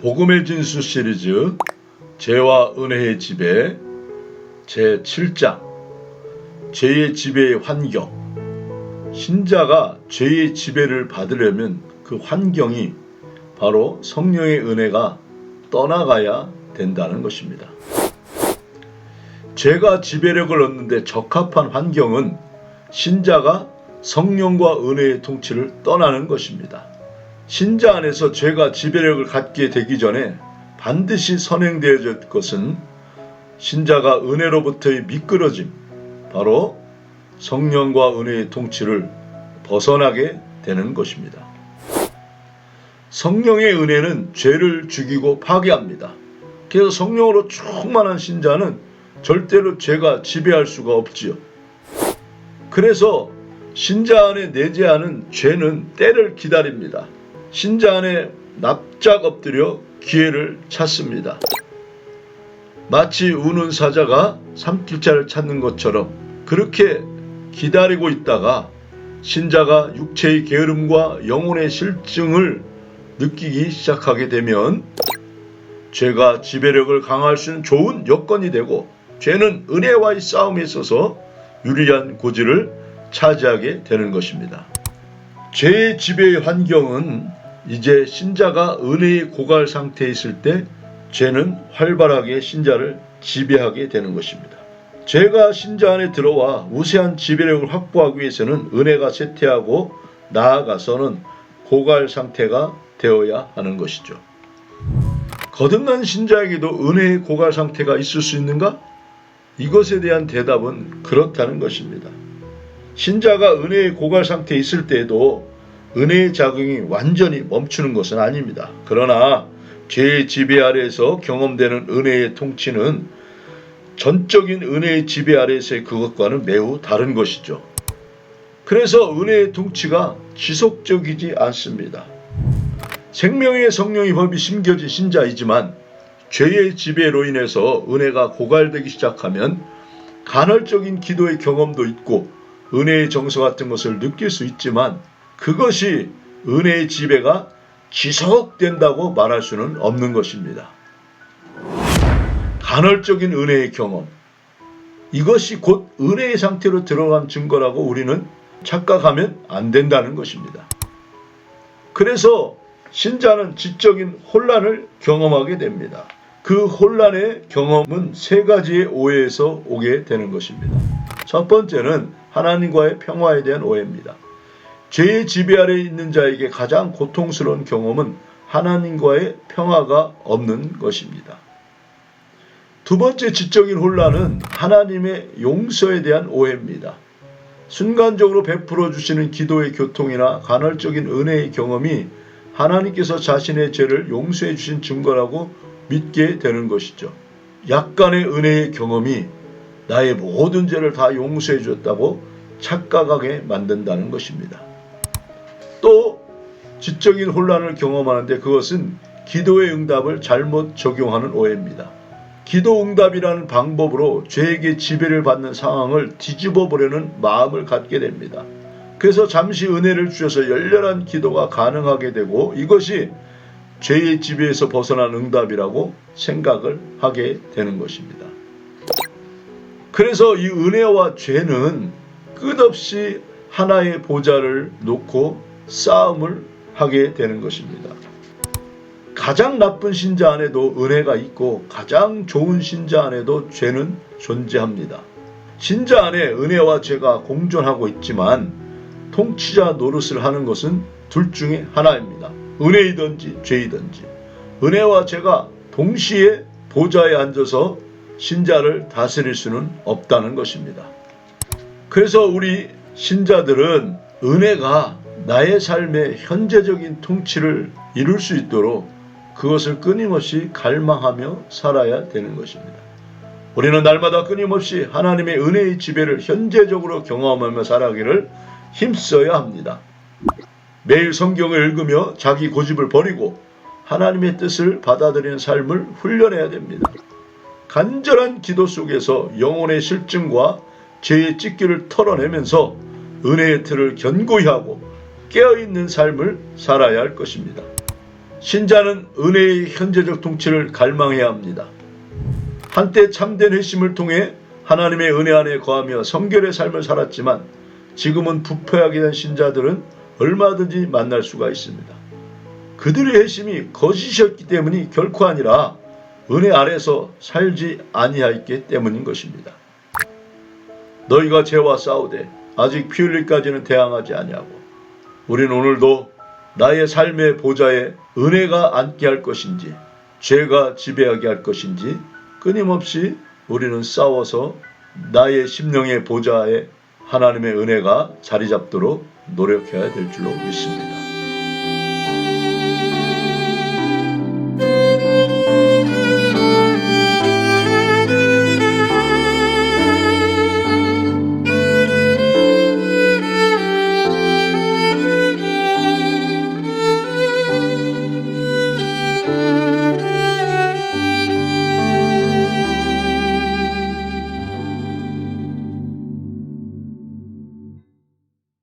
복음의 진수 시리즈 죄와 은혜의 지배 제7장 죄의 지배의 환경. 신자가 죄의 지배를 받으려면 그 환경이 바로 성령의 은혜가 떠나가야 된다는 것입니다. 죄가 지배력을 얻는데 적합한 환경은 신자가 성령과 은혜의 통치를 떠나는 것입니다. 신자 안에서 죄가 지배력을 갖게 되기 전에 반드시 선행되어야 할 것은 신자가 은혜로부터의 미끄러짐, 바로 성령과 은혜의 통치를 벗어나게 되는 것입니다. 성령의 은혜는 죄를 죽이고 파괴합니다. 그래서 성령으로 충만한 신자는 절대로 죄가 지배할 수가 없지요. 그래서 신자 안에 내재하는 죄는 때를 기다립니다. 신자 안에 납작 엎드려 기회를 찾습니다. 마치 우는 사자가 삼킬자를 찾는 것처럼 그렇게 기다리고 있다가 신자가 육체의 게으름과 영혼의 실증을 느끼기 시작하게 되면 죄가 지배력을 강화할 수 있는 좋은 여건이 되고, 죄는 은혜와의 싸움에 있어서 유리한 고지를 차지하게 되는 것입니다. 죄의 지배의 환경은 이제 신자가 은혜의 고갈 상태에 있을 때 죄는 활발하게 신자를 지배하게 되는 것입니다. 죄가 신자 안에 들어와 우세한 지배력을 확보하기 위해서는 은혜가 쇠퇴하고 나아가서는 고갈 상태가 되어야 하는 것이죠. 거듭난 신자에게도 은혜의 고갈 상태가 있을 수 있는가? 이것에 대한 대답은 그렇다는 것입니다. 신자가 은혜의 고갈 상태에 있을 때에도 은혜의 작용이 완전히 멈추는 것은 아닙니다. 그러나 죄의 지배 아래에서 경험되는 은혜의 통치는 전적인 은혜의 지배 아래에서의 그것과는 매우 다른 것이죠. 그래서 은혜의 통치가 지속적이지 않습니다. 생명의 성령의 법이 심겨진 신자이지만 죄의 지배로 인해서 은혜가 고갈되기 시작하면 간헐적인 기도의 경험도 있고 은혜의 정서 같은 것을 느낄 수 있지만 그것이 은혜의 지배가 지속된다고 말할 수는 없는 것입니다. 간헐적인 은혜의 경험, 이것이 곧 은혜의 상태로 들어간 증거라고 우리는 착각하면 안 된다는 것입니다. 그래서 신자는 지적인 혼란을 경험하게 됩니다. 그 혼란의 경험은 세 가지의 오해에서 오게 되는 것입니다. 첫 번째는 하나님과의 평화에 대한 오해입니다. 죄의 지배 아래에 있는 자에게 가장 고통스러운 경험은 하나님과의 평화가 없는 것입니다. 두 번째 지적인 혼란은 하나님의 용서에 대한 오해입니다. 순간적으로 베풀어 주시는 기도의 교통이나 간헐적인 은혜의 경험이 하나님께서 자신의 죄를 용서해 주신 증거라고 믿게 되는 것이죠. 약간의 은혜의 경험이 나의 모든 죄를 다 용서해 주었다고 착각하게 만든다는 것입니다. 또 지적인 혼란을 경험하는데 그것은 기도의 응답을 잘못 적용하는 오해입니다. 기도 응답이라는 방법으로 죄에게 지배를 받는 상황을 뒤집어 보려는 마음을 갖게 됩니다. 그래서 잠시 은혜를 주셔서 열렬한 기도가 가능하게 되고 이것이 죄의 지배에서 벗어난 응답이라고 생각을 하게 되는 것입니다. 그래서 이 은혜와 죄는 끝없이 하나의 보좌를 놓고 싸움을 하게 되는 것입니다. 가장 나쁜 신자 안에도 은혜가 있고 가장 좋은 신자 안에도 죄는 존재합니다. 신자 안에 은혜와 죄가 공존하고 있지만 통치자 노릇을 하는 것은 둘 중에 하나입니다. 은혜이든지 죄이든지. 은혜와 죄가 동시에 보좌에 앉아서 신자를 다스릴 수는 없다는 것입니다. 그래서 우리 신자들은 은혜가 나의 삶의 현재적인 통치를 이룰 수 있도록 그것을 끊임없이 갈망하며 살아야 되는 것입니다. 우리는 날마다 끊임없이 하나님의 은혜의 지배를 현재적으로 경험하며 살아가기를 힘써야 합니다. 매일 성경을 읽으며 자기 고집을 버리고 하나님의 뜻을 받아들이는 삶을 훈련해야 됩니다. 간절한 기도 속에서 영혼의 실증과 죄의 찢기를 털어내면서 은혜의 틀을 견고히 하고 깨어있는 삶을 살아야 할 것입니다. 신자는 은혜의 현재적 통치를 갈망해야 합니다. 한때 참된 회심을 통해 하나님의 은혜 안에 거하며 성결의 삶을 살았지만 지금은 부패하게 된 신자들은 얼마든지 만날 수가 있습니다. 그들의 회심이 거짓이었기 때문이 결코 아니라 은혜 아래서 살지 아니하였기 때문인 것입니다. 너희가 죄와 싸우되 아직 피 흘릴까지는 대항하지 아니하고 우리는 오늘도 나의 삶의 보좌에 은혜가 앉게 할 것인지 죄가 지배하게 할 것인지 끊임없이 우리는 싸워서 나의 심령의 보좌에 하나님의 은혜가 자리 잡도록 노력해야 될 줄로 믿습니다.